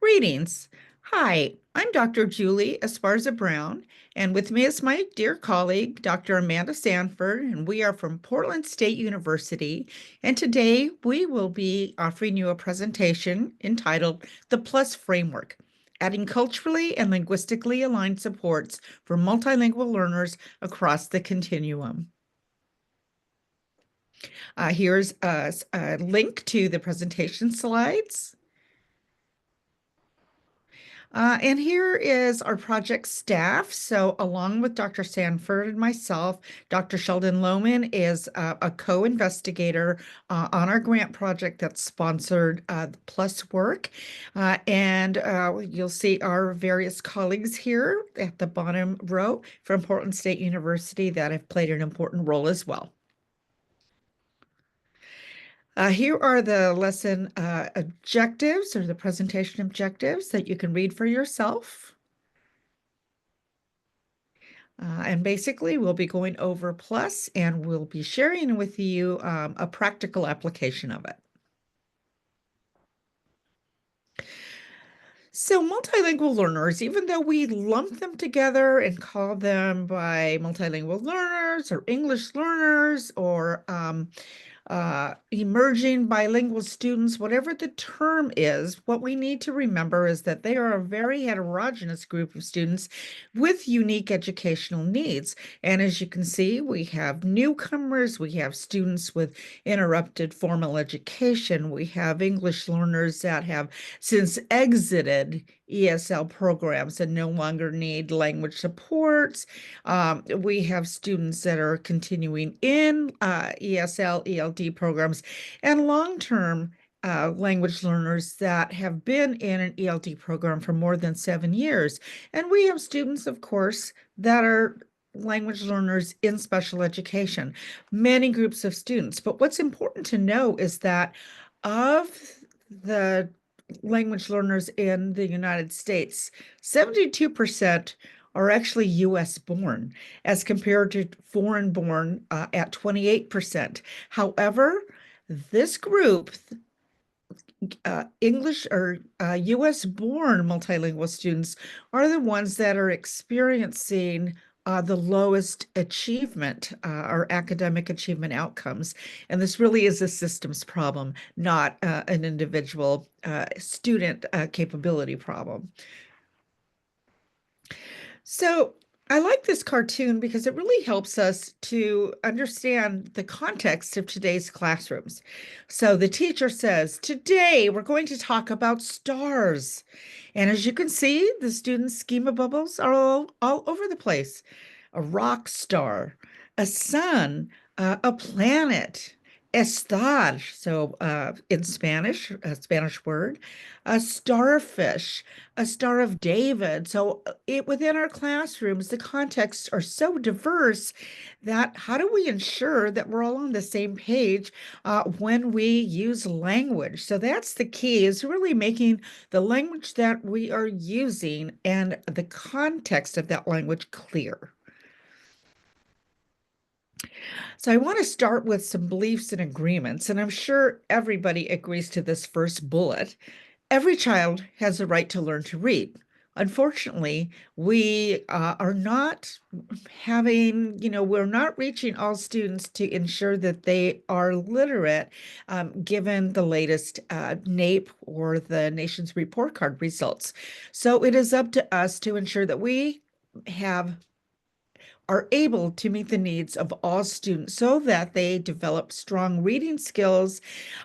Greetings. Hi, I'm Dr. Julie Esparza Brown, and with me is my dear colleague, Dr. Amanda Sanford, and we are from Portland State University. And today we will be offering you a presentation entitled The PLUSS Framework, Adding Culturally and Linguistically Aligned Supports for Multilingual Learners Across the Continuum. Here's a link to the presentation slides. And here is our project staff. So along with Dr. Sanford and myself, Dr. Sheldon Lohman is a co-investigator on our grant project that sponsored the PLUSS work. And you'll see our various colleagues here at the bottom row from Portland State University that have played an important role as well. Here are the lesson objectives or the presentation objectives that you can read for yourself. And basically, we'll be going over PLUSS and we'll be sharing with you a practical application of it. So multilingual learners, even though we lump them together and call them by multilingual learners or English learners or emerging bilingual students, whatever the term is, what we need to remember is that they are a very heterogeneous group of students with unique educational needs. And as you can see, we have newcomers, we have students with interrupted formal education, we have English learners that have since exited ESL programs and no longer need language supports. We have students that are continuing in ESL, ELD programs, and long-term language learners that have been in an ELD program for more than 7 years. And we have students, of course, that are language learners in special education, many groups of students. But what's important to know is that of the language learners in the United States, 72% are actually US born as compared to foreign born at 28%. However, this group, English or US born multilingual students, are the ones that are experiencing the lowest achievement or academic achievement outcomes. And this really is a systems problem, not an individual student capability problem. So I like this cartoon because it really helps us to understand the context of today's classrooms. So the teacher says, today we're going to talk about stars. And as you can see, the students' schema bubbles are all over the place. A rock star, a sun, a planet, estar, so in Spanish, a Spanish word, a starfish, a Star of David. So within our classrooms, the contexts are so diverse that how do we ensure that we're all on the same page when we use language? So that's the key, is really making the language that we are using and the context of that language clear. So I want to start with some beliefs and agreements, and I'm sure everybody agrees to this first bullet. Every child has a right to learn to read. Unfortunately, we are not we're not reaching all students to ensure that they are literate, given the latest NAEP or the nation's report card results. So it is up to us to ensure that we are able to meet the needs of all students so that they develop strong reading skills.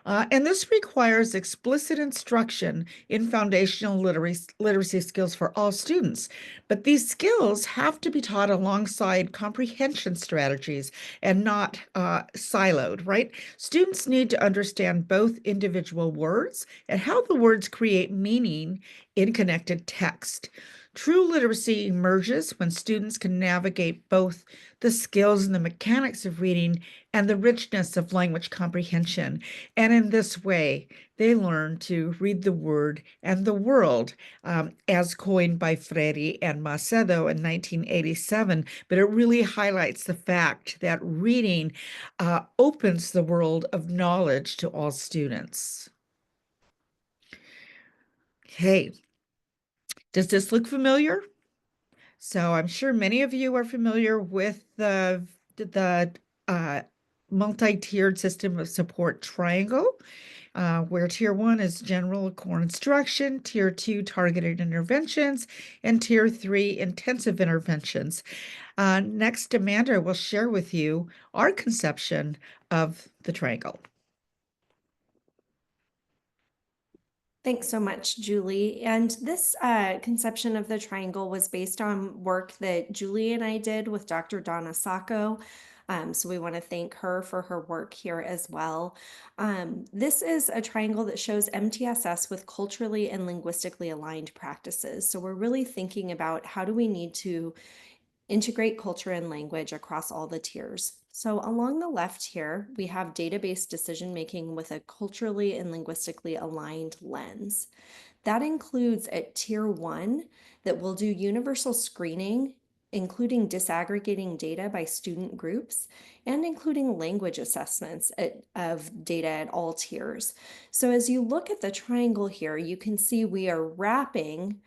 And this requires explicit instruction in foundational literacy skills for all students. But these skills have to be taught alongside comprehension strategies and not siloed, right? Students need to understand both individual words and how the words create meaning in connected text. True literacy emerges when students can navigate both the skills and the mechanics of reading and the richness of language comprehension. And in this way, they learn to read the word and the world, as coined by Freire and Macedo in 1987. But it really highlights the fact that reading opens the world of knowledge to all students. Okay, Does this look familiar? So I'm sure many of you are familiar with the uh, multi-tiered system of support triangle, where tier one is general core instruction, tier two targeted interventions, and tier three intensive interventions. Next, Amanda will share with you our conception of the triangle. Thanks so much, Julie. And this conception of the triangle was based on work that Julie and I did with Dr. Donna Sacco. So we want to thank her for her work here as well. This is a triangle that shows MTSS with culturally and linguistically aligned practices. So we're really thinking about how do we need to integrate culture and language across all the tiers. So along the left here, we have database decision-making with a culturally and linguistically aligned lens. That includes at tier one that will do universal screening, including disaggregating data by student groups and including language assessments of data at all tiers. So as you look at the triangle here, you can see we are wrapping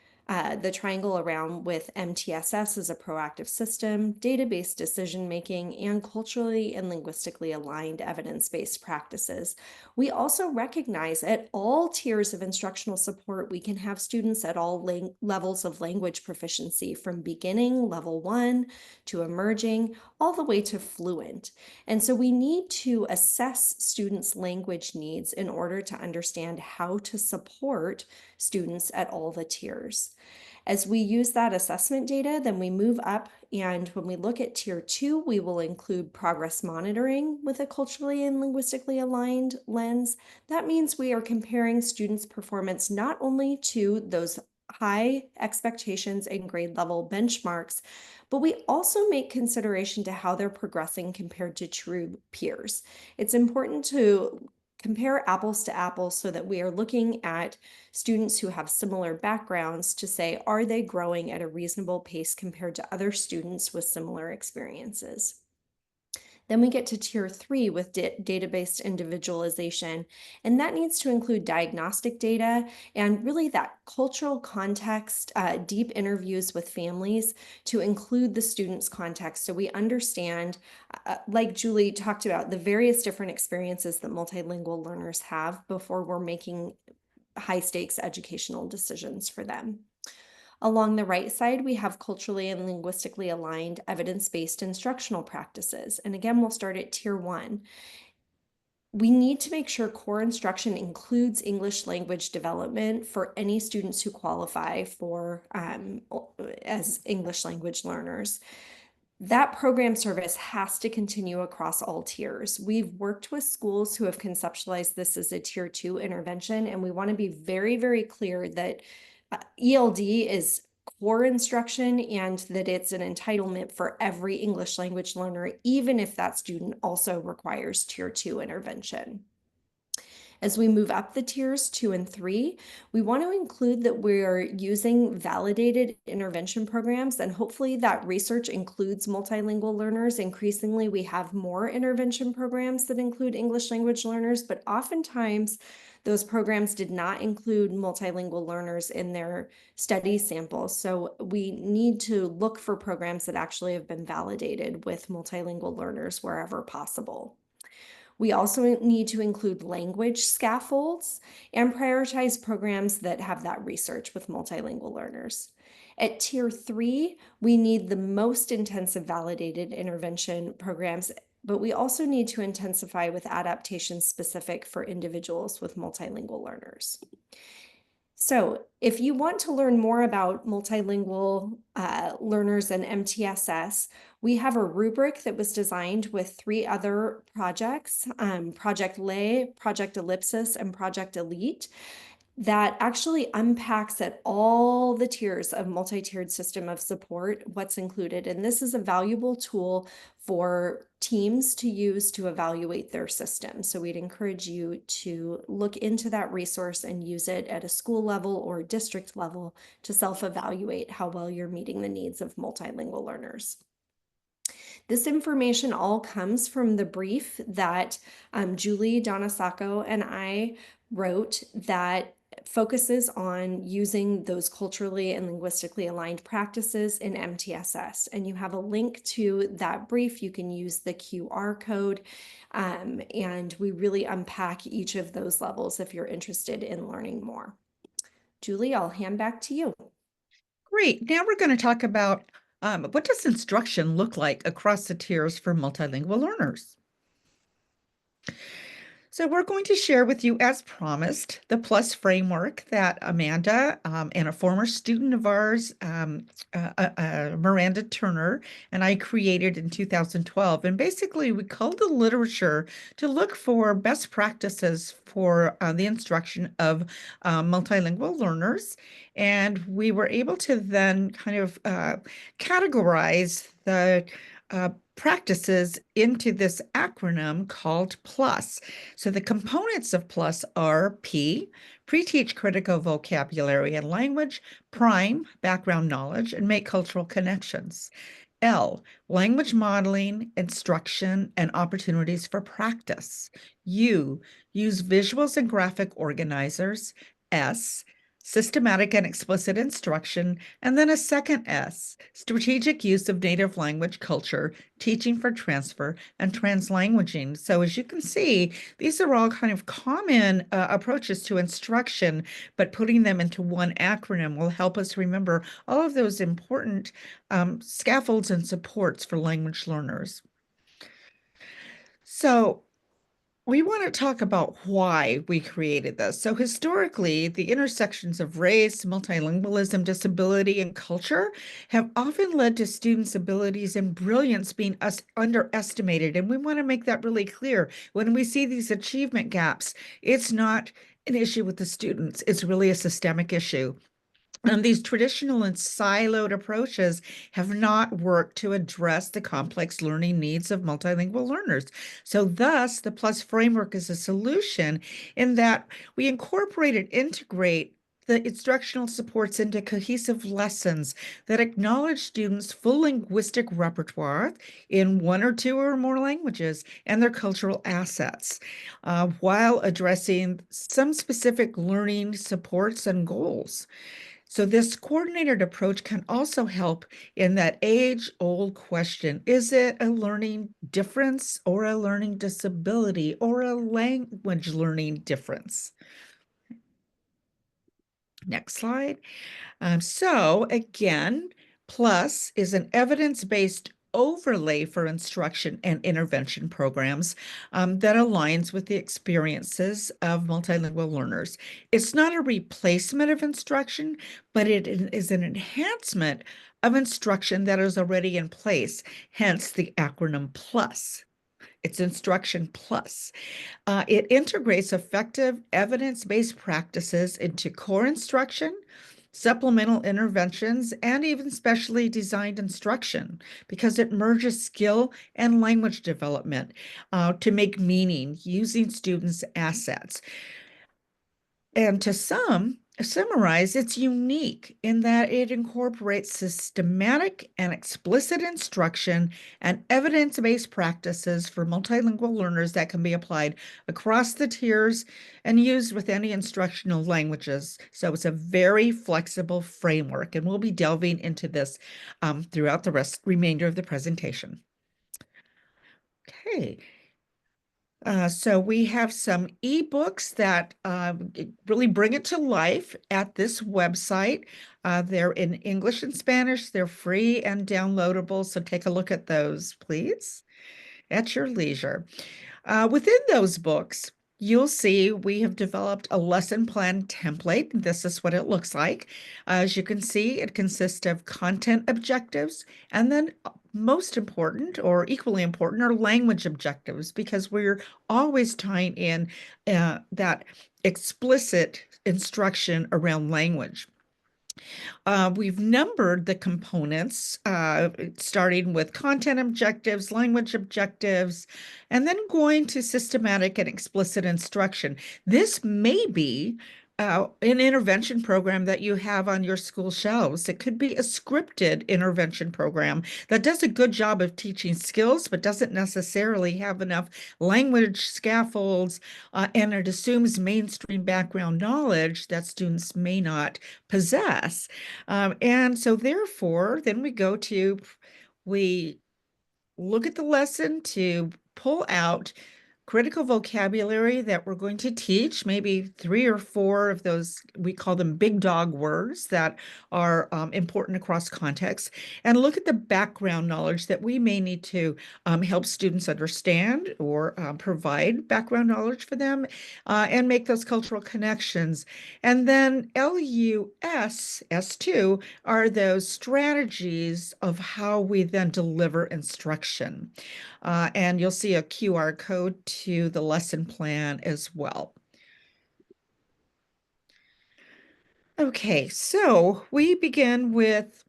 the triangle around with MTSS as a proactive system, database decision-making, and culturally and linguistically aligned evidence-based practices. We also recognize at all tiers of instructional support, we can have students at all levels of language proficiency, from beginning, level 1, to emerging, all the way to fluent. And so we need to assess students' language needs in order to understand how to support students at all the tiers. As we use that assessment data, then we move up, and when we look at tier two, we will include progress monitoring with a culturally and linguistically aligned lens. That means we are comparing students' performance not only to those high expectations and grade level benchmarks, but we also make consideration to how they're progressing compared to true peers. It's important to compare apples to apples so that we are looking at students who have similar backgrounds to say, are they growing at a reasonable pace compared to other students with similar experiences? Then we get to tier three with database individualization, and that needs to include diagnostic data and really that cultural context, deep interviews with families to include the student's context so we understand, like Julie talked about, the various different experiences that multilingual learners have before we're making high stakes educational decisions for them. Along the right side, we have culturally and linguistically aligned evidence-based instructional practices. And again, we'll start at tier one. We need to make sure core instruction includes English language development for any students who qualify for as English language learners. That program service has to continue across all tiers. We've worked with schools who have conceptualized this as a tier two intervention, and we want to be very, very clear that ELD is core instruction and that it's an entitlement for every English language learner, even if that student also requires tier two intervention. As we move up the tiers 2 and 3, we want to include that we're using validated intervention programs, and hopefully that research includes multilingual learners. Increasingly, we have more intervention programs that include English language learners, but oftentimes those programs did not include multilingual learners in their study samples. So we need to look for programs that actually have been validated with multilingual learners wherever possible. We also need to include language scaffolds and prioritize programs that have that research with multilingual learners. At tier 3, we need the most intensive validated intervention programs, but we also need to intensify with adaptations specific for individuals with multilingual learners. So if you want to learn more about multilingual learners and MTSS, we have a rubric that was designed with 3 other projects, Project Lay, Project Ellipsis, and Project Elite, that actually unpacks at all the tiers of multi-tiered system of support what's included. And this is a valuable tool for teams to use to evaluate their system. So we'd encourage you to look into that resource and use it at a school level or district level to self-evaluate how well you're meeting the needs of multilingual learners. This information all comes from the brief that Julie Donasacco and I wrote that focuses on using those culturally and linguistically aligned practices in MTSS. And you have a link to that brief. You can use the QR code. And we really unpack each of those levels if you're interested in learning more. Julie, I'll hand back to you. Great. Now we're going to talk about what does instruction look like across the tiers for multilingual learners? So we're going to share with you, as promised, the PLUSS framework that Amanda and a former student of ours, Miranda Turner, and I created in 2012. And basically, we culled the literature to look for best practices for the instruction of multilingual learners. And we were able to then kind of categorize the practices into this acronym called PLUSS. So the components of PLUSS are P, pre-teach critical vocabulary and language, prime, background knowledge, and make cultural connections. L, language modeling, instruction, and opportunities for practice. U, use visuals and graphic organizers. S, systematic and explicit instruction, and then a second S, strategic use of native language culture, teaching for transfer, and translanguaging. So as you can see, these are all kind of common approaches to instruction, but putting them into one acronym will help us remember all of those important scaffolds and supports for language learners. So we want to talk about why we created this. So historically, the intersections of race, multilingualism, disability, and culture have often led to students' abilities and brilliance being underestimated. And we want to make that really clear. When we see these achievement gaps, it's not an issue with the students. It's really a systemic issue. And these traditional and siloed approaches have not worked to address the complex learning needs of multilingual learners. So thus, the PLUS framework is a solution in that we incorporate and integrate the instructional supports into cohesive lessons that acknowledge students' full linguistic repertoire in one or two or more languages and their cultural assets, while addressing some specific learning supports and goals. So this coordinated approach can also help in that age-old question, is it a learning difference or a learning disability or a language learning difference? Next slide. So again, PLUS is an evidence-based overlay for instruction and intervention programs that aligns with the experiences of multilingual learners. It's not a replacement of instruction, but it is an enhancement of instruction that is already in place, hence the acronym PLUS. It's Instruction Plus. It integrates effective evidence-based practices into core instruction, supplemental interventions, and even specially designed instruction because it merges skill and language development to make meaning using students' assets. And to summarize, it's unique in that it incorporates systematic and explicit instruction and evidence-based practices for multilingual learners that can be applied across the tiers and used with any instructional languages. So it's a very flexible framework, and we'll be delving into this throughout the remainder of the presentation. Okay. So we have some ebooks that really bring it to life at this website. They're in English and Spanish. They're free and downloadable. So take a look at those, please, at your leisure. Within those books, you'll see we have developed a lesson plan template. This is what it looks like. As you can see, it consists of content objectives, and then most important or equally important are language objectives, because we're always tying in that explicit instruction around language. We've numbered the components, starting with content objectives, language objectives, and then going to systematic and explicit instruction. This may be an intervention program that you have on your school shelves. It could be a scripted intervention program that does a good job of teaching skills, but doesn't necessarily have enough language scaffolds, and it assumes mainstream background knowledge that students may not possess. And so, therefore, then we look at the lesson to pull out critical vocabulary that we're going to teach, maybe 3 or 4 of those, we call them big dog words that are important across contexts, and look at the background knowledge that we may need to help students understand or provide background knowledge for them, and make those cultural connections. And then LUS, S2, are those strategies of how we then deliver instruction. And you'll see a QR code to the lesson plan as well. Okay, so we begin with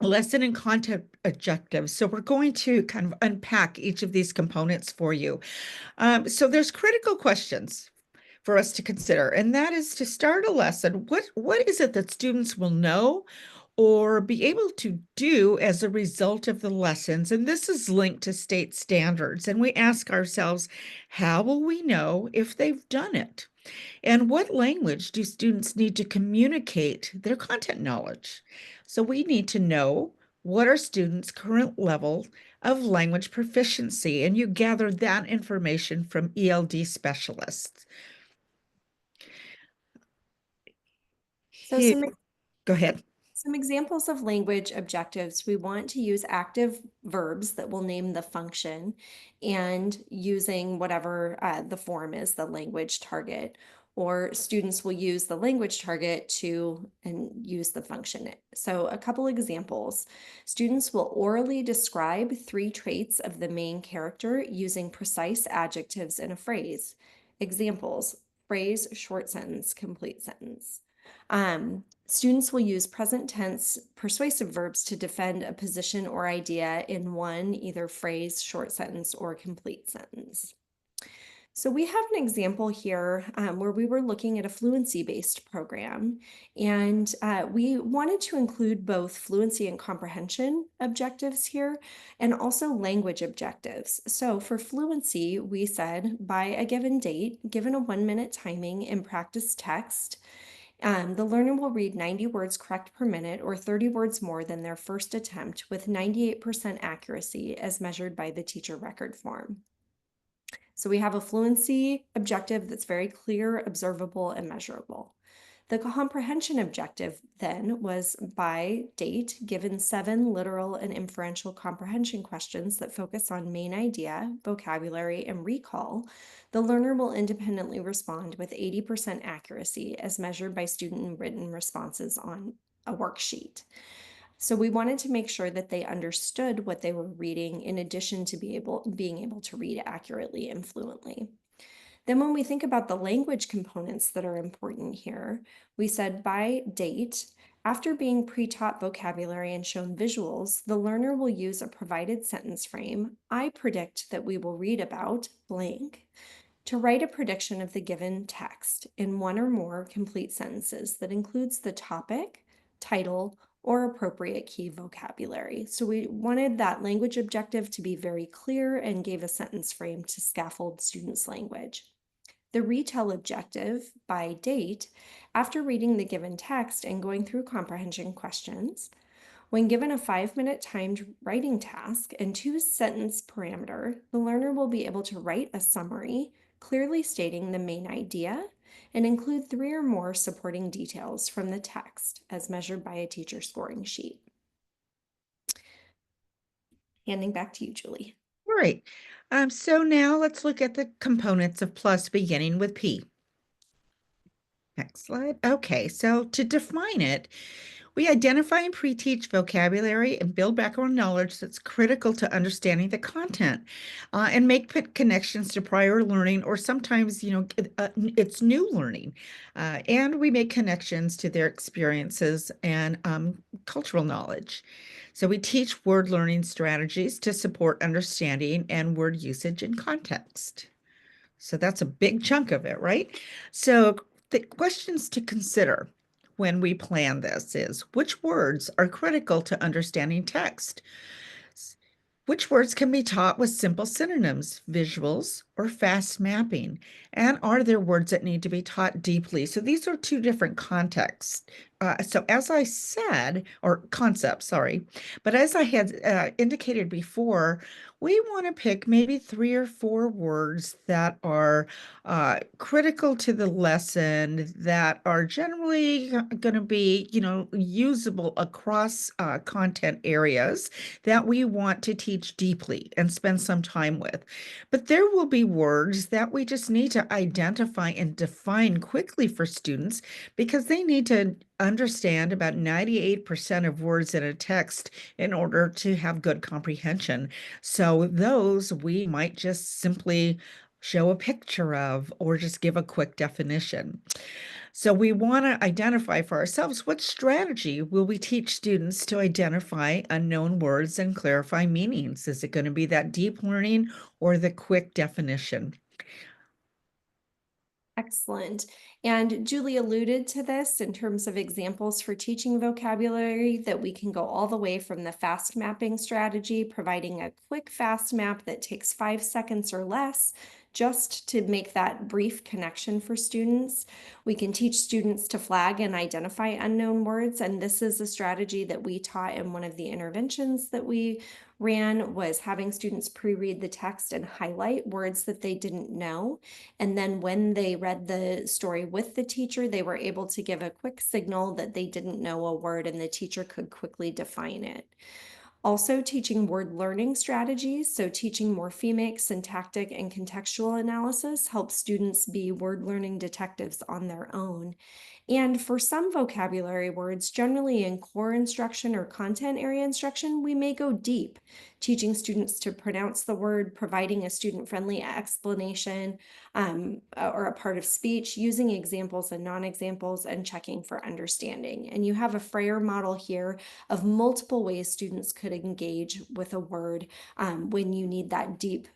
lesson and content objectives. So we're going to kind of unpack each of these components for you. So there's critical questions for us to consider, and that is to start a lesson. What is it that students will know or be able to do as a result of the lessons? And this is linked to state standards. And we ask ourselves, how will we know if they've done it? And what language do students need to communicate their content knowledge? So we need to know what are students' current level of language proficiency, and you gather that information from ELD specialists. So Here, go ahead. some examples of language objectives, we want to use active verbs that will name the function and using whatever the form is, the language target, or students will use the language target to and use the function. So a couple examples, students will orally describe 3 traits of the main character using precise adjectives in a phrase. Examples, phrase, short sentence, complete sentence. Students will use present tense persuasive verbs to defend a position or idea in one either phrase, short sentence, or complete sentence. So we have an example here where we were looking at a fluency-based program, and we wanted to include both fluency and comprehension objectives here, and also language objectives. So for fluency, we said by a given date, given a 1-minute timing and practice text, the learner will read 90 words correct per minute or 30 words more than their first attempt with 98% accuracy as measured by the teacher record form. So we have a fluency objective that's very clear, observable, and measurable. The comprehension objective then was by date, given 7 literal and inferential comprehension questions that focus on main idea, vocabulary, and recall. The learner will independently respond with 80% accuracy as measured by student written responses on a worksheet. So we wanted to make sure that they understood what they were reading in addition to being able to read accurately and fluently. Then when we think about the language components that are important here, we said by date, after being pre-taught vocabulary and shown visuals, the learner will use a provided sentence frame, I predict that we will read about blank, to write a prediction of the given text in 1 or more complete sentences that includes the topic, title, or appropriate key vocabulary. So we wanted that language objective to be very clear and gave a sentence frame to scaffold students' language. The retell objective by date, after reading the given text and going through comprehension questions, when given a 5-minute timed writing task and 2-sentence parameter, the learner will be able to write a summary, clearly stating the main idea, and include 3 or more supporting details from the text as measured by a teacher scoring sheet. Handing back to you, Julie. All right. So now let's look at the components of PLUSS beginning with P. Next slide. Okay, so to define it, we identify and pre-teach vocabulary and build background knowledge that's critical to understanding the content, and make connections to prior learning, or sometimes, it's new learning. And we make connections to their experiences and cultural knowledge. So we teach word learning strategies to support understanding and word usage in context. So that's a big chunk of it, right? So The questions to consider when we plan this is which words are critical to understanding text? Which words can be taught with simple synonyms, visuals, or fast mapping? And are there words that need to be taught deeply? So these are two different contexts. So as I said, or concepts, sorry, but as I had indicated before, we want to pick maybe 3 or 4 words that are critical to the lesson, that are generally going to be, usable across content areas that we want to teach deeply and spend some time with. But there will be words that we just need to identify and define quickly for students because they need to understand about 98% of words in a text in order to have good comprehension. So those we might just simply show a picture of or just give a quick definition. So we want to identify for ourselves what strategy will we teach students to identify unknown words and clarify meanings? Is it going to be that deep learning or the quick definition? Excellent. And Julie alluded to this in terms of examples for teaching vocabulary, that we can go all the way from the fast mapping strategy, providing a quick fast map that takes 5 seconds or less, just to make that brief connection for students. We can teach students to flag and identify unknown words, and this is a strategy that we taught in one of the interventions that we ran, was having students pre-read the text and highlight words that they didn't know. And then when they read the story with the teacher, they were able to give a quick signal that they didn't know a word and the teacher could quickly define it. Also, teaching word learning strategies, so teaching morphemic, syntactic, and contextual analysis helps students be word learning detectives on their own. And for some vocabulary words, generally in core instruction or content area instruction, we may go deep, teaching students to pronounce the word, providing a student-friendly explanation or a part of speech, using examples and non-examples, and checking for understanding. And you have a Freyer model here of multiple ways students could engage with a word when you need that deep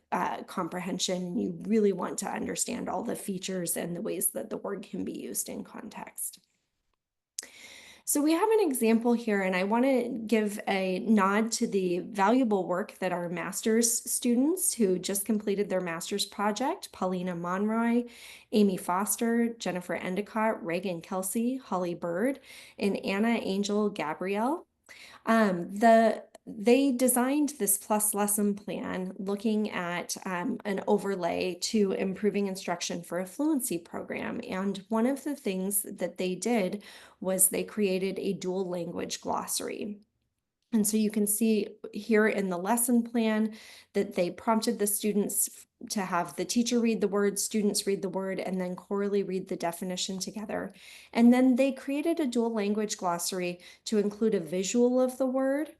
comprehension and you really want to understand all the features and the ways that the word can be used in context. So we have an example here, and I want to give a nod to the valuable work that our master's students who just completed their master's project, Paulina Monroy, Amy Foster, Jennifer Endicott, Reagan Kelsey, Holly Bird, and Anna Angel Gabrielle. They designed this PLUSS lesson plan looking at an overlay to improving instruction for a fluency program. And one of the things that they did was they created a dual language glossary. And so you can see here in the lesson plan that they prompted the students to have the teacher read the word, students read the word, and then chorally read the definition together. And then they created a dual language glossary to include a visual of the word,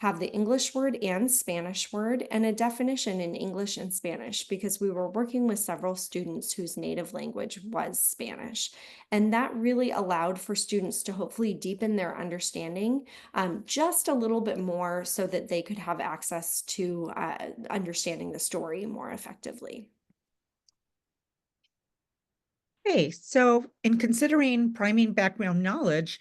have the English word and Spanish word, and a definition in English and Spanish, because we were working with several students whose native language was Spanish. And that really allowed for students to hopefully deepen their understanding just a little bit more so that they could have access to understanding the story more effectively. Okay, so in considering priming background knowledge,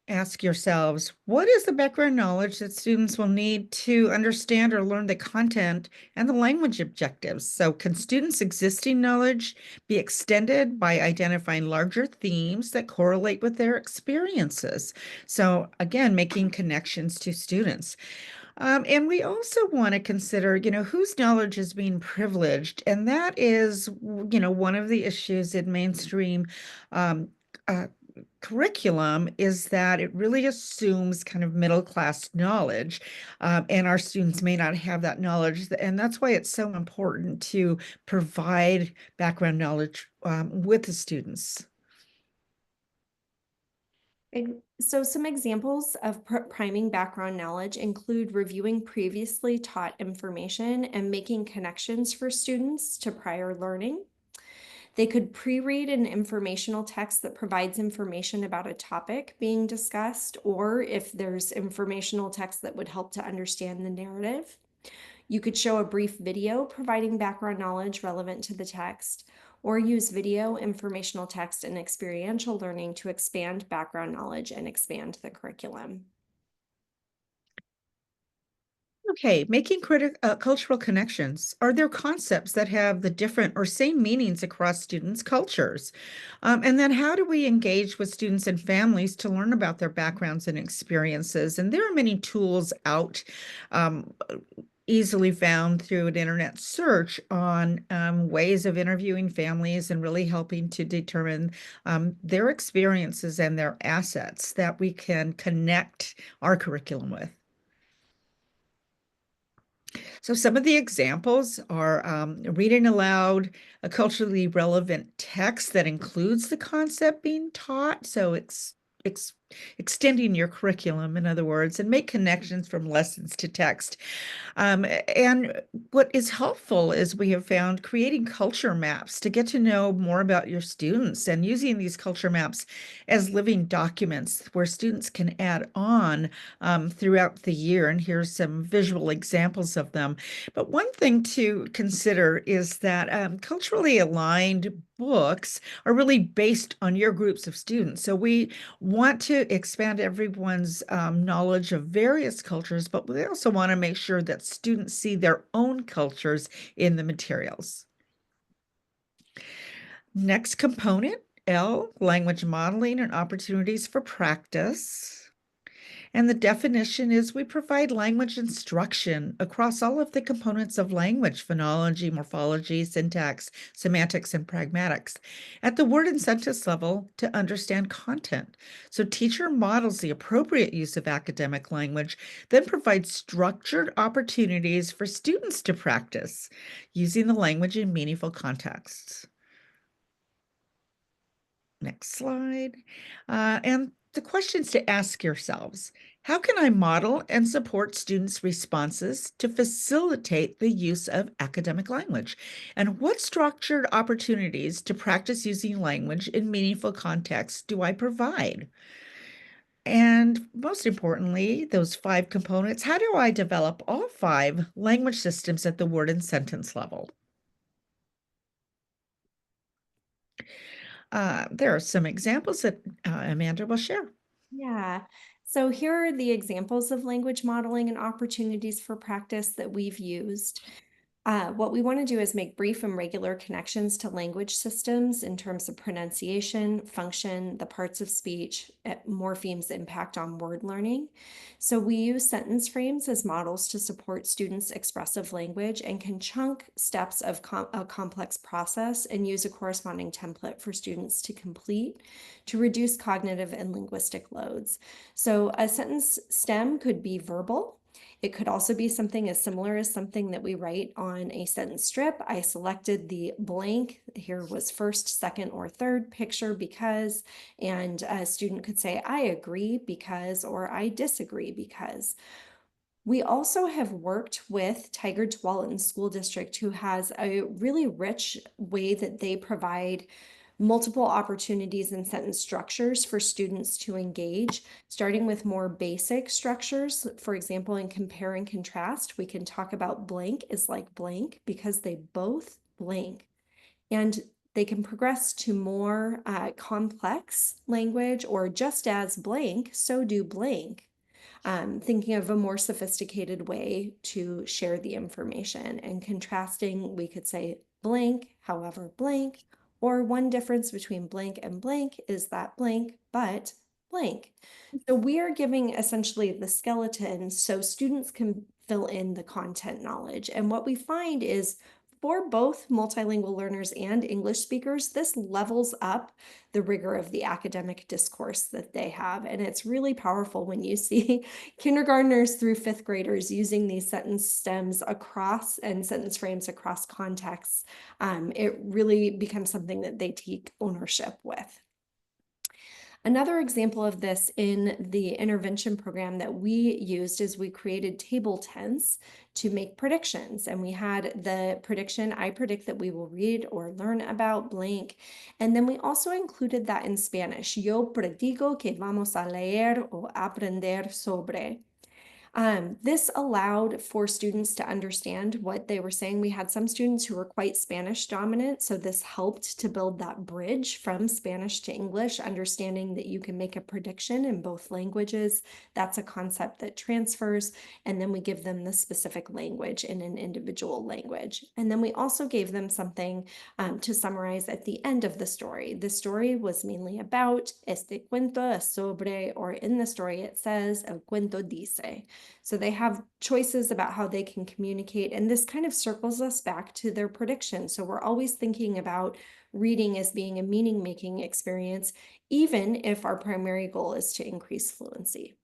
ask yourselves, what is the background knowledge that students will need to understand or learn the content and the language objectives? So can students' existing knowledge be extended by identifying larger themes that correlate with their experiences? So again, making connections to students. And we also want to consider, whose knowledge is being privileged. And that is, one of the issues in mainstream um, uh, curriculum is that it really assumes kind of middle class knowledge, and our students may not have that knowledge. And that's why it's so important to provide background knowledge with the students. So some examples of priming background knowledge include reviewing previously taught information and making connections for students to prior learning. They could pre-read an informational text that provides information about a topic being discussed, or if there's informational text that would help to understand the narrative. You could show a brief video providing background knowledge relevant to the text, or use video, informational text, and experiential learning to expand background knowledge and expand the curriculum. Okay, making cultural connections. Are there concepts that have the different or same meanings across students' cultures? And then how do we engage with students and families to learn about their backgrounds and experiences? And there are many tools out, um, easily found through an internet search on ways of interviewing families and really helping to determine their experiences and their assets that we can connect our curriculum with. So some of the examples are reading aloud a culturally relevant text that includes the concept being taught. So ex extending your curriculum, in other words, and make connections from lessons to text. And what is helpful is we have found creating culture maps to get to know more about your students and using these culture maps as living documents where students can add on throughout the year. And here's some visual examples of them. But one thing to consider is that culturally aligned books are really based on your groups of students. So we want to expand everyone's knowledge of various cultures, but we also want to make sure that students see their own cultures in the materials. Next component, L, language modeling and opportunities for practice. And the definition is we provide language instruction across all of the components of language, phonology, morphology, syntax, semantics, and pragmatics at the word and sentence level to understand content. So teacher models the appropriate use of academic language, then provides structured opportunities for students to practice using the language in meaningful contexts. Next slide. And the questions to ask yourselves. How can I model and support students' responses to facilitate the use of academic language? And what structured opportunities to practice using language in meaningful contexts do I provide? And most importantly, those 5 components, how do I develop all 5 language systems at the word and sentence level? There are some examples that Amanda will share. Yeah. So here are the examples of language modeling and opportunities for practice that we've used. What we want to do is make brief and regular connections to language systems in terms of pronunciation, function, the parts of speech, morphemes' impact on word learning. So we use sentence frames as models to support students' expressive language and can chunk steps of a complex process and use a corresponding template for students to complete to reduce cognitive and linguistic loads. So a sentence stem could be verbal. It could also be something as similar as something that we write on a sentence strip. I selected the blank. Here was first, second, or third picture because, and a student could say, I agree because, or I disagree because. We also have worked with Tigard Tualatin School District, who has a really rich way that they provide multiple opportunities and sentence structures for students to engage, starting with more basic structures. For example, in compare and contrast, we can talk about blank is like blank because they both blank. And they can progress to more complex language, or just as blank, so do blank. Thinking of a more sophisticated way to share the information. And contrasting, we could say blank, however blank, or one difference between blank and blank is that blank, but blank. So we are giving essentially the skeleton so students can fill in the content knowledge. And what we find is for both multilingual learners and English speakers, this levels up the rigor of the academic discourse that they have. And it's really powerful when you see kindergartners through 5th graders using these sentence stems across and sentence frames across contexts. It really becomes something that they take ownership with. Another example of this in the intervention program that we used is we created table tents to make predictions. And we had the prediction, I predict that we will read or learn about blank. And then we also included that in Spanish. Yo predigo que vamos a leer o aprender sobre. This allowed for students to understand what they were saying. We had some students who were quite Spanish dominant, so this helped to build that bridge from Spanish to English, understanding that you can make a prediction in both languages. That's a concept that transfers, and then we give them the specific language in an individual language. And then we also gave them something to summarize at the end of the story. The story was mainly about este cuento es sobre, or in the story it says, el cuento dice. So they have choices about how they can communicate. And this kind of circles us back to their prediction. So we're always thinking about reading as being a meaning making experience, even if our primary goal is to increase fluency.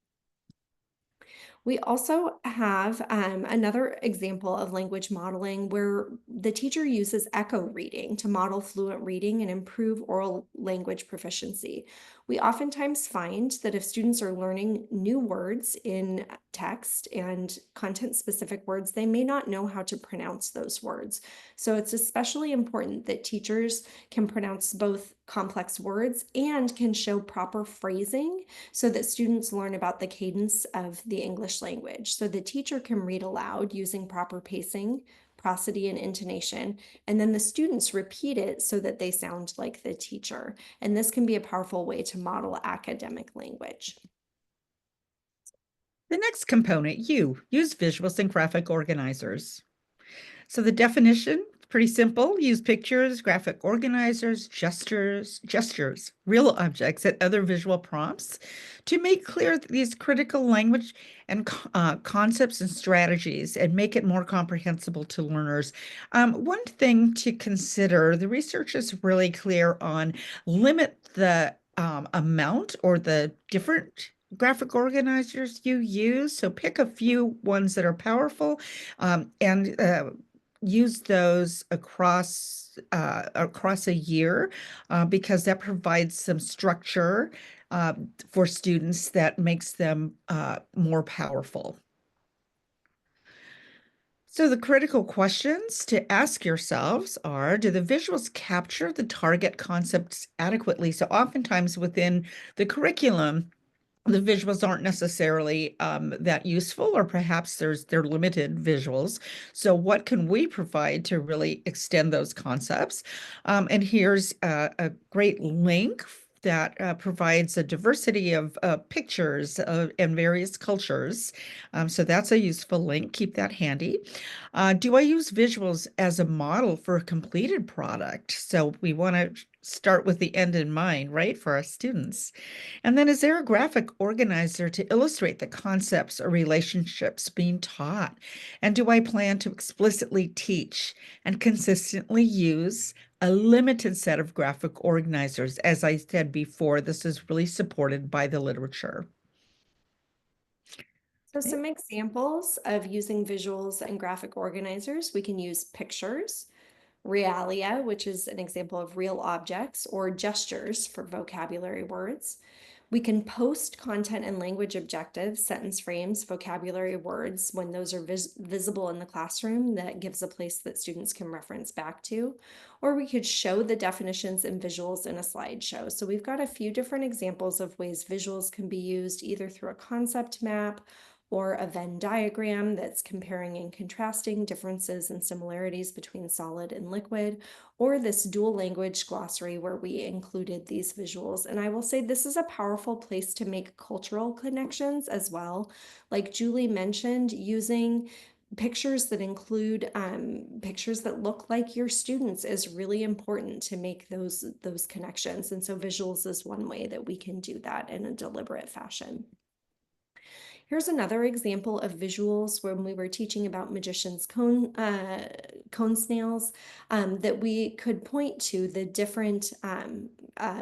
We also have another example of language modeling where the teacher uses echo reading to model fluent reading and improve oral language proficiency. We oftentimes find that if students are learning new words in text and content-specific words, they may not know how to pronounce those words. So it's especially important that teachers can pronounce both complex words and can show proper phrasing so that students learn about the cadence of the English language. So the teacher can read aloud using proper pacing, prosody, and intonation, and then the students repeat it so that they sound like the teacher. And this can be a powerful way to model academic language. The next component, use visuals and graphic organizers. So the definition, pretty simple. Use pictures, graphic organizers, gestures, real objects, and other visual prompts to make clear these critical language and concepts and strategies and make it more comprehensible to learners. One thing to consider, the research is really clear on limit the amount or the different graphic organizers you use. So pick a few ones that are powerful and use those across a year because that provides some structure for students that makes them more powerful. So the critical questions to ask yourselves are, do the visuals capture the target concepts adequately? So oftentimes within the curriculum, the visuals aren't necessarily that useful, or perhaps they're limited visuals. So what can we provide to really extend those concepts? And here's a great link that provides a diversity of pictures and various cultures. So that's a useful link. Keep that handy. Do I use visuals as a model for a completed product? So we want to start with the end in mind, right, for our students. And then is there a graphic organizer to illustrate the concepts or relationships being taught? And do I plan to explicitly teach and consistently use a limited set of graphic organizers? As I said before, this is really supported by the literature. So some examples of using visuals and graphic organizers, we can use pictures, realia, which is an example of real objects, or gestures for vocabulary words. We can post content and language objectives, sentence frames, vocabulary words, when those are visible in the classroom. That gives a place that students can reference back to. Or we could show the definitions and visuals in a slideshow. So we've got a few different examples of ways visuals can be used either through a concept map or a Venn diagram that's comparing and contrasting differences and similarities between solid and liquid, or this dual language glossary where we included these visuals. And I will say this is a powerful place to make cultural connections as well. Like Julie mentioned, using pictures that include pictures that look like your students is really important to make those connections. And so visuals is one way that we can do that in a deliberate fashion. Here's another example of visuals when we were teaching about magician's cone snails, that we could point to the different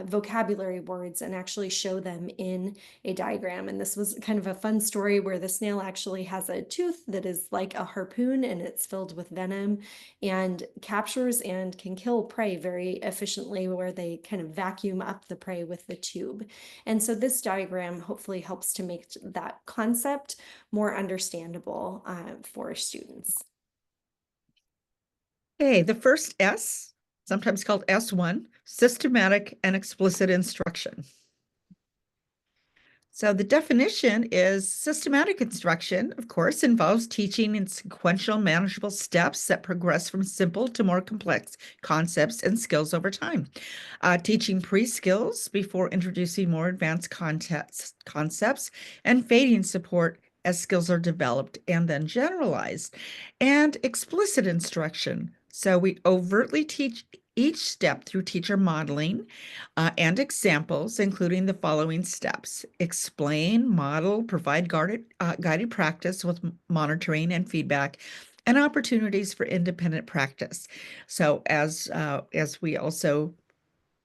vocabulary words and actually show them in a diagram. And this was kind of a fun story where the snail actually has a tooth that is like a harpoon and it's filled with venom and captures and can kill prey very efficiently, where they kind of vacuum up the prey with the tube. And so this diagram hopefully helps to make that concept more understandable for students. Okay, the first S, sometimes called S1, systematic and explicit instruction. So the definition is systematic instruction, of course, involves teaching in sequential, manageable steps that progress from simple to more complex concepts and skills over time. Teaching pre-skills before introducing more advanced concepts, and fading support as skills are developed and then generalized. And explicit instruction. So we overtly teach each step through teacher modeling and examples, including the following steps: explain, model, provide guided practice with monitoring and feedback, and opportunities for independent practice. So, as we also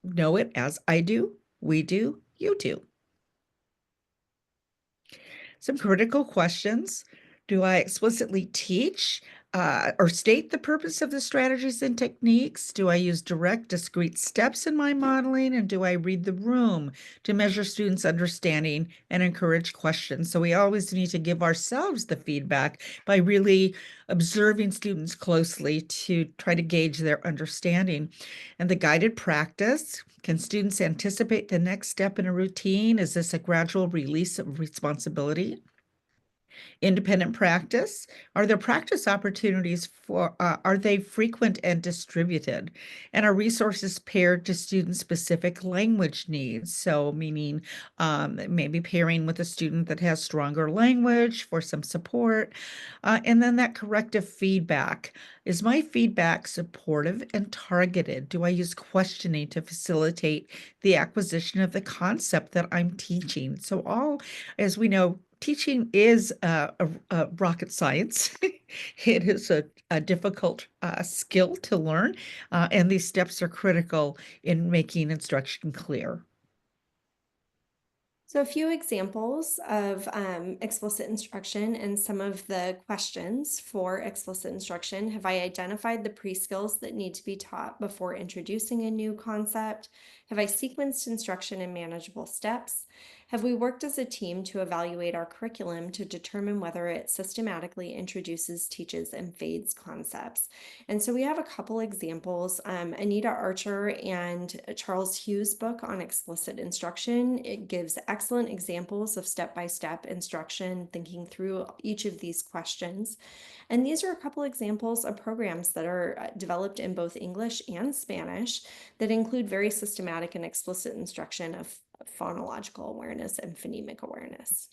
know it as I do, we do, you do. Some critical questions. Do I explicitly teach or state the purpose of the strategies and techniques? Do I use direct, discrete steps in my modeling? And do I read the room to measure students' understanding and encourage questions? So we always need to give ourselves the feedback by really observing students closely to try to gauge their understanding. And the guided practice. Can students anticipate the next step in a routine? Is this a gradual release of responsibility? Independent practice? Are there practice opportunities are they frequent and distributed? And are resources paired to student-specific language needs? So meaning maybe pairing with a student that has stronger language for some support. And then that corrective feedback. Is my feedback supportive and targeted? Do I use questioning to facilitate the acquisition of the concept that I'm teaching? So all, as we know, teaching is a rocket science. It is a difficult skill to learn, and these steps are critical in making instruction clear. So a few examples of explicit instruction and some of the questions for explicit instruction. Have I identified the pre-skills that need to be taught before introducing a new concept? Have I sequenced instruction in manageable steps? Have we worked as a team to evaluate our curriculum to determine whether it systematically introduces, teaches, and fades concepts? And so we have a couple examples. Anita Archer and Charles Hughes' book on explicit instruction. It gives excellent examples of step-by-step instruction, thinking through each of these questions. And these are a couple examples of programs that are developed in both English and Spanish that include very systematic and explicit instruction of phonological awareness and phonemic awareness.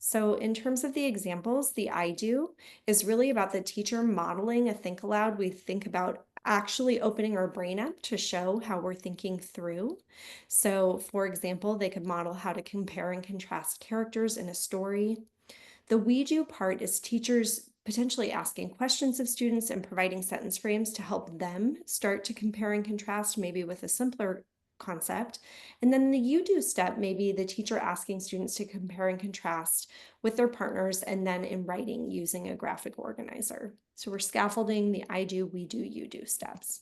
So in terms of the examples, the I do is really about the teacher modeling a think aloud. We think about actually opening our brain up to show how we're thinking through. So for example, they could model how to compare and contrast characters in a story. The we do part is teachers potentially asking questions of students and providing sentence frames to help them start to compare and contrast, maybe with a simpler concept. And then the you do step, maybe the teacher asking students to compare and contrast with their partners and then in writing using a graphic organizer. So we're scaffolding the I do, we do, you do steps.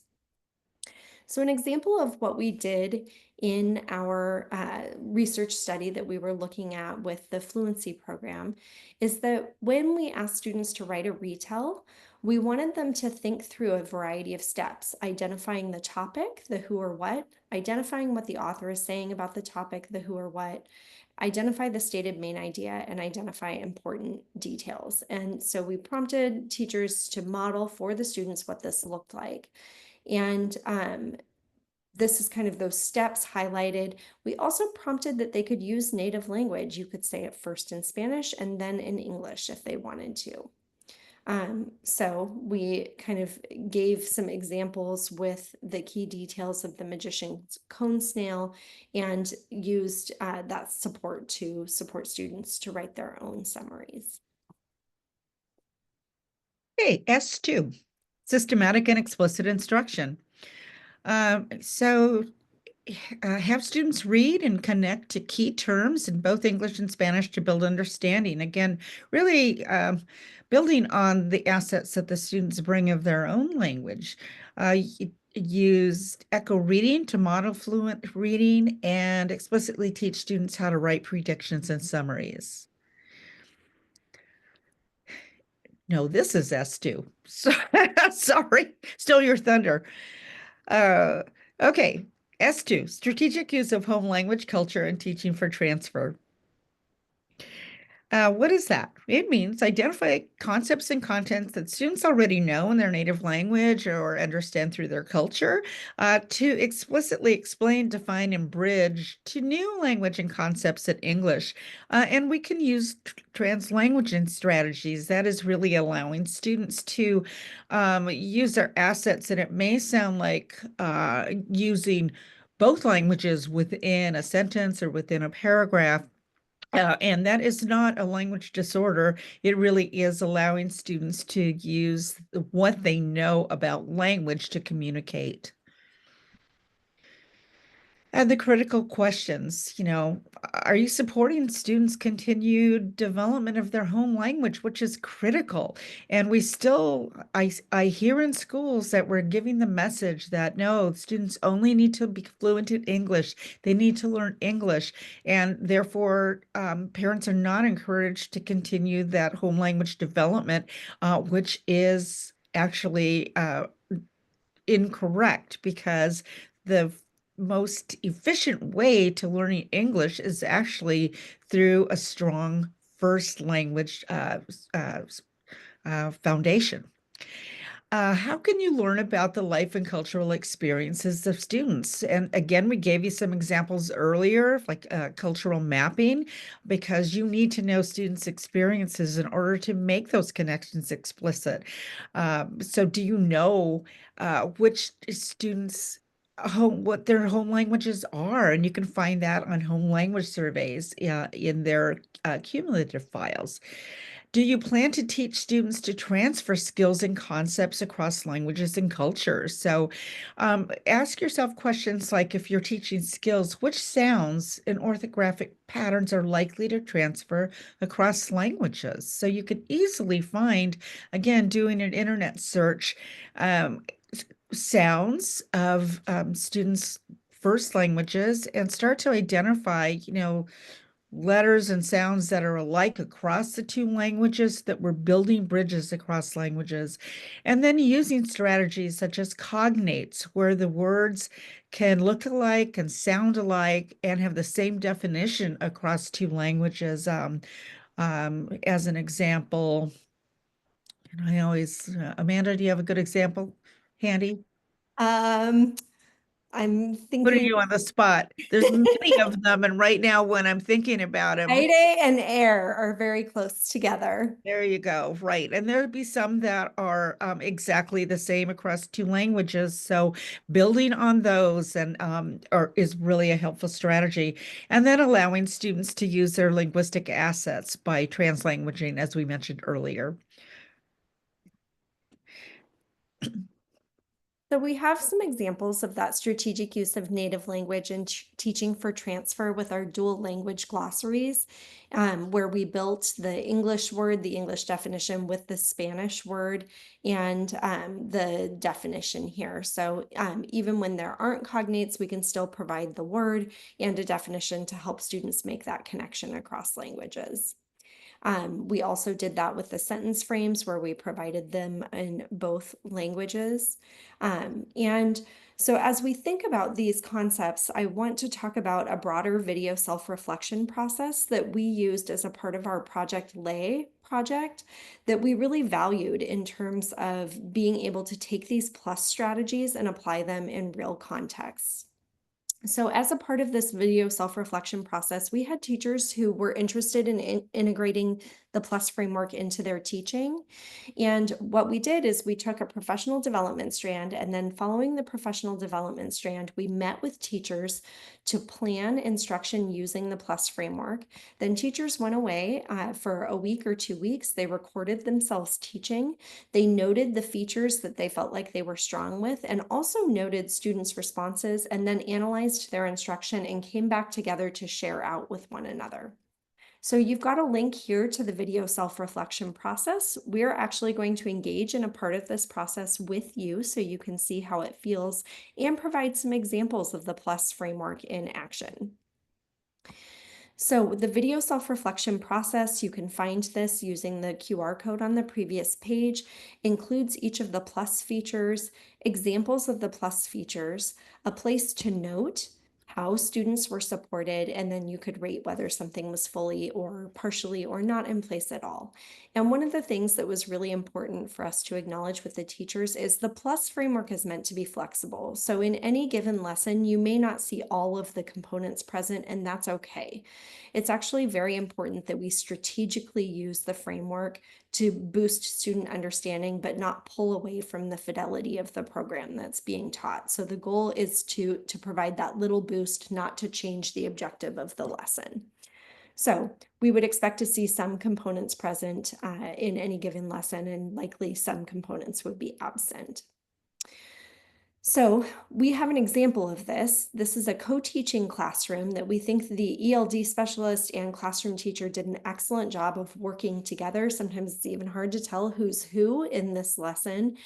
So an example of what we did in our research study that we were looking at with the fluency program is that when we asked students to write a retell, we wanted them to think through a variety of steps, identifying the topic, the who or what, identifying what the author is saying about the topic, the who or what, identify the stated main idea, and identify important details. And so we prompted teachers to model for the students what this looked like. And this is kind of those steps highlighted. We also prompted that they could use native language. You could say it first in Spanish and then in English if they wanted to. So we kind of gave some examples with the key details of the magician's cone snail and used that support to support students to write their own summaries. Okay, S2, systematic and explicit instruction. So have students read and connect to key terms in both English and Spanish to build understanding. Again, really building on the assets that the students bring of their own language. Used echo reading to model fluent reading and explicitly teach students how to write predictions and summaries. No, this is S2. So, sorry, still your thunder. Uh, okay. S2, strategic use of home language, culture, and teaching for transfer. What is that? It means identify concepts and contents that students already know in their native language or understand through their culture, to explicitly explain, define, and bridge to new language and concepts in English. And we can use translanguaging strategies. That is really allowing students to use their assets. And it may sound like using both languages within a sentence or within a paragraph, and that is not a language disorder. It really is allowing students to use what they know about language to communicate. And the critical questions, are you supporting students' continued development of their home language, which is critical? And we still, I hear in schools that we're giving the message that no, students only need to be fluent in English. They need to learn English. And therefore, parents are not encouraged to continue that home language development, which is actually incorrect because the most efficient way to learning English is actually through a strong first language uh, foundation. How can you learn about the life and cultural experiences of students? And again, we gave you some examples earlier, like cultural mapping, because you need to know students' experiences in order to make those connections explicit. So, do you know which students' what their home languages are? And you can find that on home language surveys in their cumulative files. Do you plan to teach students to transfer skills and concepts across languages and cultures? So ask yourself questions like if you're teaching skills, which sounds and orthographic patterns are likely to transfer across languages? So you can easily find, again, doing an internet search, um, sounds of students' first languages and start to identify, letters and sounds that are alike across the two languages, that we're building bridges across languages. And then using strategies such as cognates, where the words can look alike and sound alike and have the same definition across two languages. As an example, and I always, Amanda, do you have a good example handy? Um, I'm Putting thinking you on the spot. There's many of them, and right now when I'm thinking about them, Friday and air are very close together. there you go. Right. And there'll be some that are exactly the same across two languages. So building on those is really a helpful strategy. And then allowing students to use their linguistic assets by translanguaging, as we mentioned earlier. So we have some examples of that strategic use of native language and teaching for transfer with our dual language glossaries, where we built the English word, the English definition with the Spanish word and the definition here. So even when there aren't cognates, we can still provide the word and a definition to help students make that connection across languages. We also did that with the sentence frames where we provided them in both languages. And so as we think about these concepts, I want to talk about a broader video self-reflection process that we used as a part of our Project Lay project that we really valued in terms of being able to take these PLUSS strategies and apply them in real contexts. So as a part of this video self-reflection process, we had teachers who were interested in integrating the PLUS framework into their teaching. And what we did is we took a professional development strand, and then following the professional development strand, we met with teachers to plan instruction using the PLUS framework. Then teachers went away for a week or 2 weeks. They recorded themselves teaching. They noted the features that they felt like they were strong with, and also noted students' responses, and then analyzed their instruction and came back together to share out with one another. So you've got a link here to the video self-reflection process. We're actually going to engage in a part of this process with you so you can see how it feels and provide some examples of the PLUS framework in action. So the video self-reflection process, you can find this using the QR code on the previous page, includes each of the PLUSS features, examples of the PLUSS features, a place to note how students were supported, and then you could rate whether something was fully or partially or not in place at all. And one of the things that was really important for us to acknowledge with the teachers is the PLUSS framework is meant to be flexible. So in any given lesson, you may not see all of the components present, and that's okay. It's actually very important that we strategically use the framework to boost student understanding, but not pull away from the fidelity of the program that's being taught. So the goal is to provide that little boost, not to change the objective of the lesson. So we would expect to see some components present in any given lesson, and likely some components would be absent. So we have an example of this. This is a co-teaching classroom that we think the ELD specialist and classroom teacher did an excellent job of working together. Sometimes it's even hard to tell who's who in this lesson,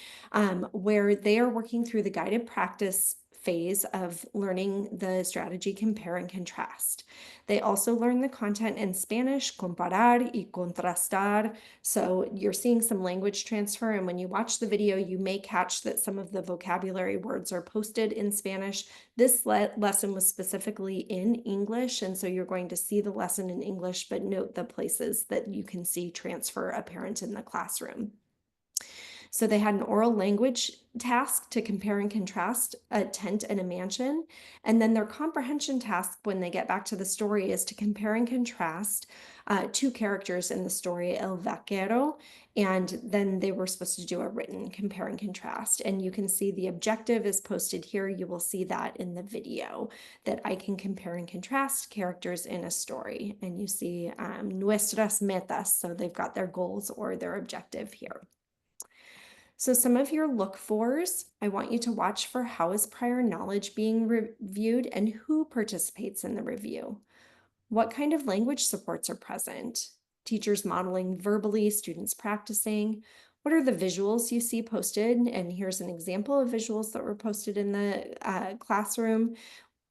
where they are working through the guided practice phase of learning the strategy compare and contrast. They also learn the content in Spanish, comparar y contrastar. So you're seeing some language transfer, and when you watch the video, you may catch that some of the vocabulary words are posted in Spanish. This lesson was specifically in English, and so you're going to see the lesson in English, but note the places that you can see transfer apparent in the classroom. So they had an oral language task to compare and contrast a tent and a mansion. And then their comprehension task when they get back to the story is to compare and contrast two characters in the story, El Vaquero, and then they were supposed to do a written compare and contrast. And you can see the objective is posted here. You will see that in the video, that I can compare and contrast characters in a story. And you see nuestras metas, so they've got their goals or their objective here. So some of your look fors, I want you to watch for how is prior knowledge being reviewed and who participates in the review. What kind of language supports are present? Teachers modeling verbally, students practicing. What are the visuals you see posted? And here's an example of visuals that were posted in the classroom.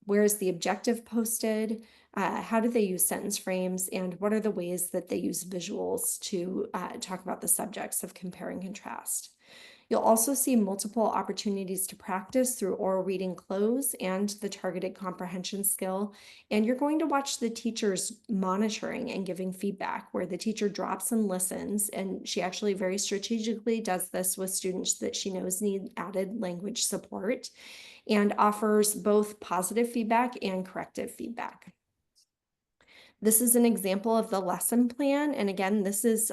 Where is the objective posted? How do they use sentence frames? And what are the ways that they use visuals to talk about the subjects of compare and contrast? You'll also see multiple opportunities to practice through oral reading close and the targeted comprehension skill. And you're going to watch the teachers monitoring and giving feedback, where the teacher drops and listens. And she actually very strategically does this with students that she knows need added language support, and offers both positive feedback and corrective feedback. This is an example of the lesson plan. And again, this is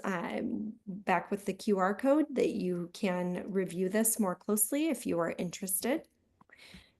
back with the QR code that you can review this more closely if you are interested.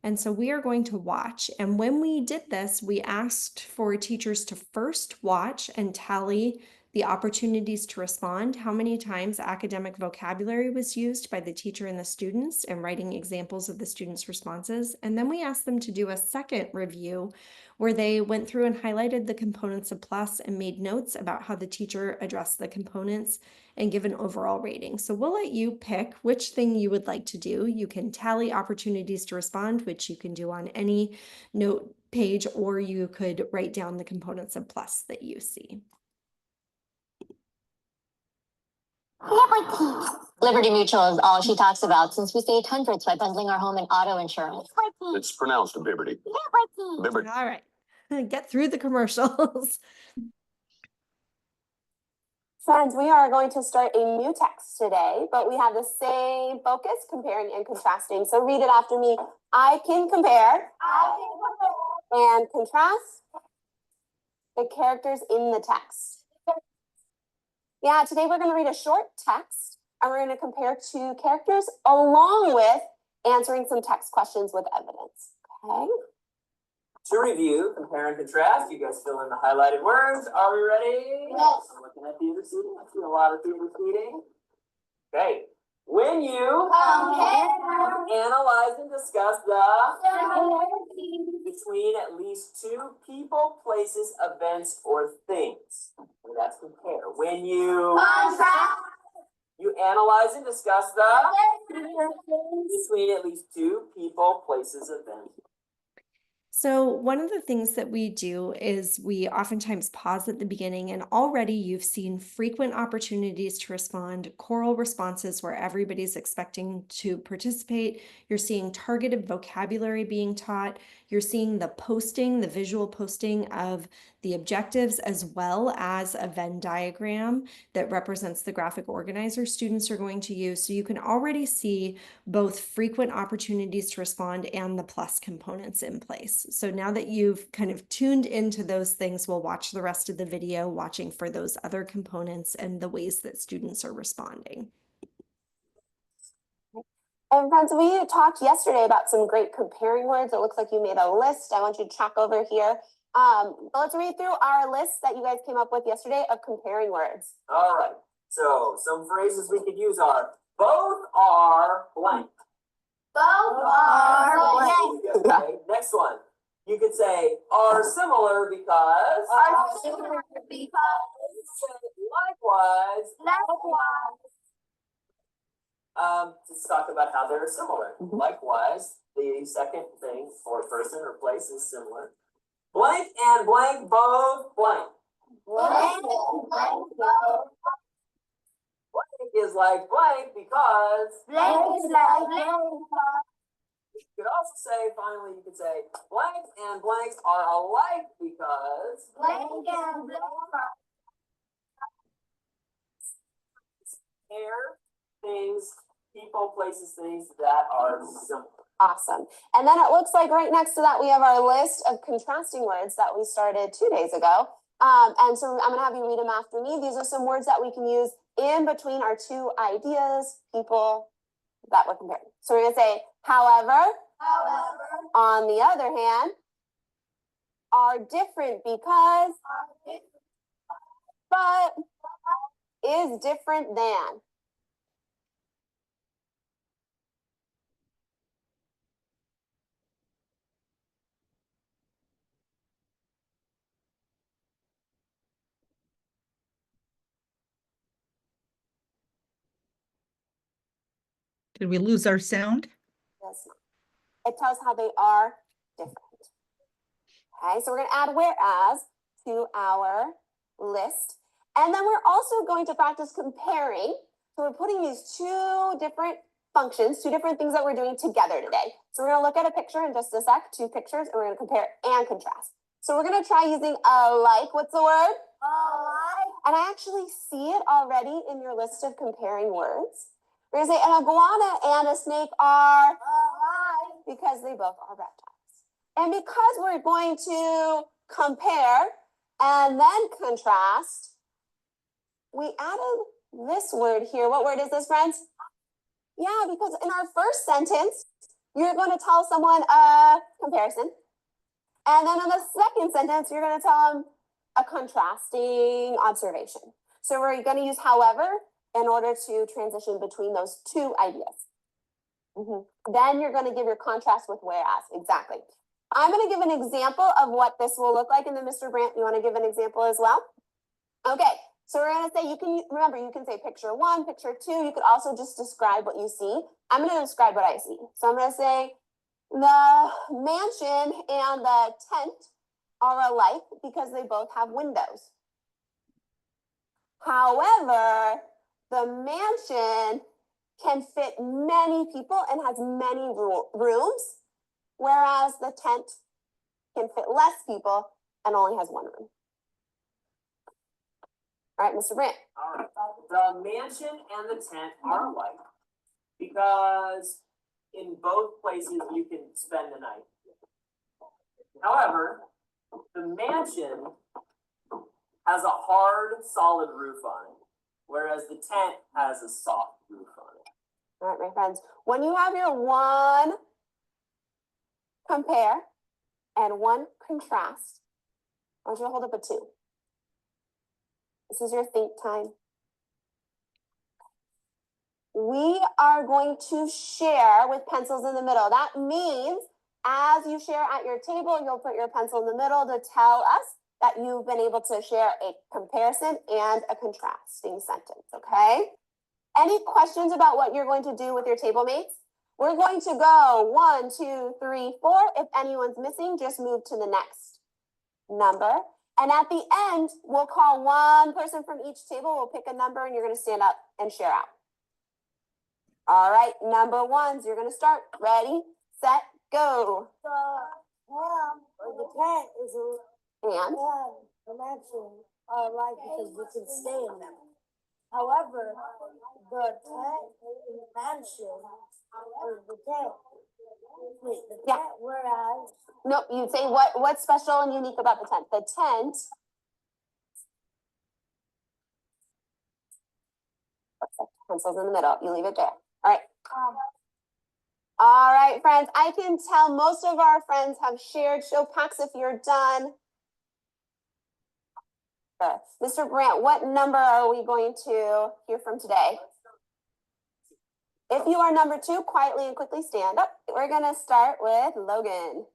And so we are going to watch. And when we did this, we asked for teachers to first watch and tally the opportunities to respond, how many times academic vocabulary was used by the teacher and the students, and writing examples of the students' responses. And then we asked them to do a second review where they went through and highlighted the components of PLUSS and made notes about how the teacher addressed the components and give an overall rating. So we'll let you pick which thing you would like to do. You can tally opportunities to respond, which you can do on any note page, or you could write down the components of PLUSS that you see. Liberty Mutual is all she talks about since we saved hundreds by bundling our home and auto insurance. It's pronounced Liberty. Liberty. All right, get through the commercials. Friends, we are going to start a new text today, but we have the same focus, comparing and contrasting. So read it after me. I can compare and contrast the characters in the text. Yeah, today we're going to read a short text and we're going to compare two characters along with answering some text questions with evidence. Okay. To review, compare and contrast, you guys fill in the highlighted words. Are we ready? Yes. I'm looking at theater seating. I see a lot of theater seating. Okay. When you Compare, analyze and discuss the between at least two people, places, events, or things. And that's compare. When you analyze and discuss the between at least two people, places, events. So one of the things that we do is we oftentimes pause at the beginning, and already you've seen frequent opportunities to respond, choral responses where everybody's expecting to participate. You're seeing targeted vocabulary being taught. You're seeing the posting, the visual posting of the objectives, as well as a Venn diagram that represents the graphic organizer students are going to use. So you can already see both frequent opportunities to respond and the PLUSS components in place. So now that you've kind of tuned into those things, we'll watch the rest of the video, watching for those other components and the ways that students are responding. And friends, we talked yesterday about some great comparing words. It looks like you made a list. I want you to check over here. Let's read through our list that you guys came up with yesterday of comparing words. All right. So some phrases we could use are both are blank. Both are blank. Okay. Next one. You could say are similar because. Are similar because. Likewise. Likewise. Let's talk about how they're similar. Likewise, the second thing or person or place is similar. Blank and blank both blank. Blank and blank both. Blank is like blank because. Blank is like blank. You could also say, finally, you could say blank and blanks are alike because. Blank and blank. Pair things, people, places, things that are similar. Awesome. And then it looks like right next to that, we have our list of contrasting words that we started 2 days ago. And so I'm going to have you read them after me. These are some words that we can use in between our two ideas, people that we're comparing. So we're going to say, however, on the other hand, are different because, but, is different than. Did we lose our sound? Does not. It tells how they are different. Okay, so we're going to add whereas to our list. And then we're also going to practice comparing. So we're putting these two different functions, two different things that we're doing together today. So we're going to look at a picture in just a sec, two pictures, and we're going to compare and contrast. So we're going to try using alike. What's the word? Alike. And I actually see it already in your list of comparing words. We're going to say an iguana and a snake are alike because they both are reptiles. And because we're going to compare and then contrast, we added this word here. What word is this, friends? Yeah, because in our first sentence, you're going to tell someone a comparison. And then in the second sentence, you're going to tell them a contrasting observation. So we're going to use however in order to transition between those two ideas. Then you're going to give your contrast with whereas. Exactly. I'm going to give an example of what this will look like. And then Mr. Brandt, you want to give an example as well? Okay. So we're going to say, you can say picture 1, picture 2. You could also just describe what you see. I'm going to describe what I see. So I'm going to say the mansion and the tent are alike because they both have windows. However, the mansion can fit many people and has many rooms, whereas the tent can fit less people and only has one room. All right, Mr. Brandt. All right. The mansion and the tent are alike because in both places you can spend the night. However, the mansion has a hard, solid roof on it, whereas the tent has a soft roof on it. All right, my friends. When you have your 1 compare and 1 contrast, I want you to hold up a 2. This is your think time. We are going to share with pencils in the middle. That means as you share at your table, you'll put your pencil in the middle to tell us that you've been able to share a comparison and a contrasting sentence, okay? Any questions about what you're going to do with your table mates? We're going to go 1, 2, 3, 4. If anyone's missing, just move to the next number. And at the end, we'll call one person from each table. We'll pick a number and you're going to stand up and share out. All right, number ones, you're going to start. Ready, set, go. The tent is And the mansion I like because you can stay in them. However, the tent in the mansion or the tent. Wait, the tent, whereas no, you'd say what's special and unique about the tent? The tent. Pencils in the middle. You leave it there. All right. All right, friends. I can tell most of our friends have shared. Show Pax if you're done. Mr. Brandt, what number are we going to hear from today? If you are number 2, quietly and quickly stand up. We're going to start with Logan.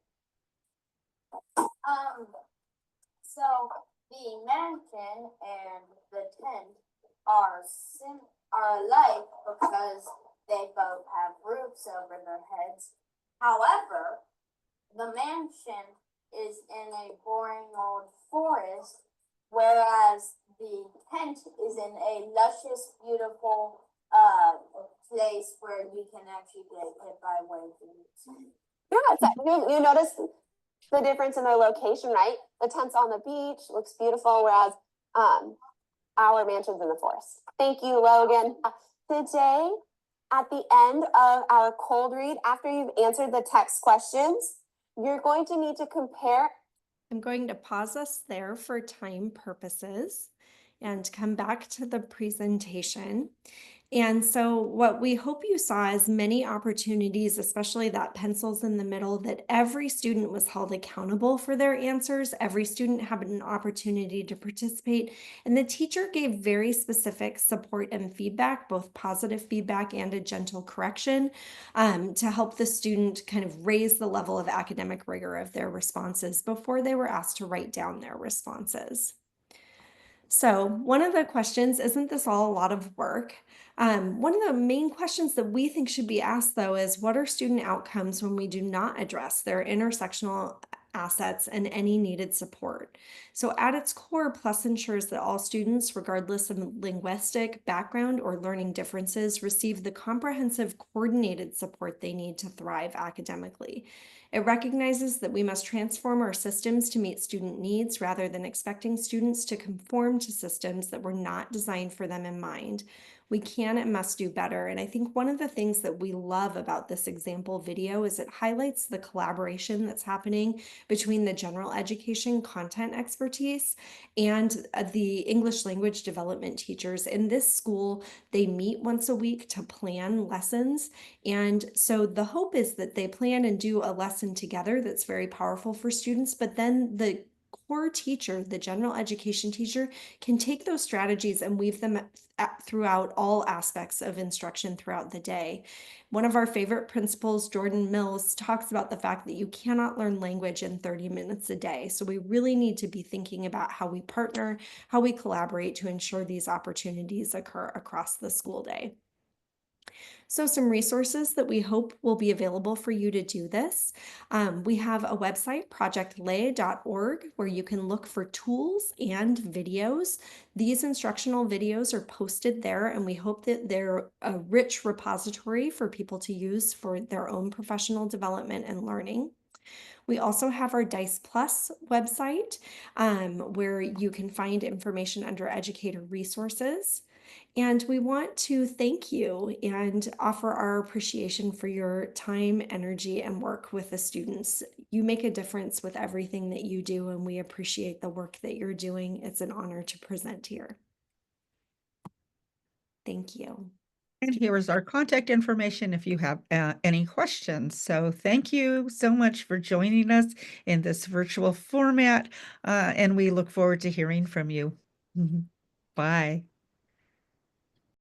So the mansion and the tent are alike because they both have roofs over their heads. However, the mansion is in a boring old forest, whereas the tent is in a luscious, beautiful place where you can actually get hit by waves. Yeah, you notice the difference in their location, right? The tent's on the beach, looks beautiful, whereas our mansion's in the forest. Thank you, Logan. Today, at the end of our cold read, after you've answered the text questions, you're going to need to compare. I'm going to pause us there for time purposes and come back to the presentation. And so what we hope you saw is many opportunities, especially that pencils in the middle, that every student was held accountable for their answers. Every student had an opportunity to participate, and the teacher gave very specific support and feedback, both positive feedback and a gentle correction, to help the student kind of raise the level of academic rigor of their responses before they were asked to write down their responses. So one of the questions, isn't this all a lot of work? One of the main questions that we think should be asked, though, is what are student outcomes when we do not address their intersectional assets and any needed support? So at its core, PLUSS ensures that all students, regardless of linguistic background or learning differences, receive the comprehensive, coordinated support they need to thrive academically. It recognizes that we must transform our systems to meet student needs rather than expecting students to conform to systems that were not designed for them in mind. We can and must do better. And I think one of the things that we love about this example video is it highlights the collaboration that's happening between the general education content expertise and the English language development teachers. In this school, they meet once a week to plan lessons. And so the hope is that they plan and do a lesson together that's very powerful for students, but then the core teacher, the general education teacher, can take those strategies and weave them throughout all aspects of instruction throughout the day. One of our favorite principals, Jordan Mills, talks about the fact that you cannot learn language in 30 minutes a day. So we really need to be thinking about how we partner, how we collaborate to ensure these opportunities occur across the school day. So some resources that we hope will be available for you to do this. We have a website, projectlay.org, where you can look for tools and videos. These instructional videos are posted there, and we hope that they're a rich repository for people to use for their own professional development and learning. We also have our DICE Plus website, where you can find information under educator resources. And we want to thank you and offer our appreciation for your time, energy, and work with the students. You make a difference with everything that you do, and we appreciate the work that you're doing. It's an honor to present here. Thank you. And here is our contact information if you have any questions. So thank you so much for joining us in this virtual format, and we look forward to hearing from you. Bye.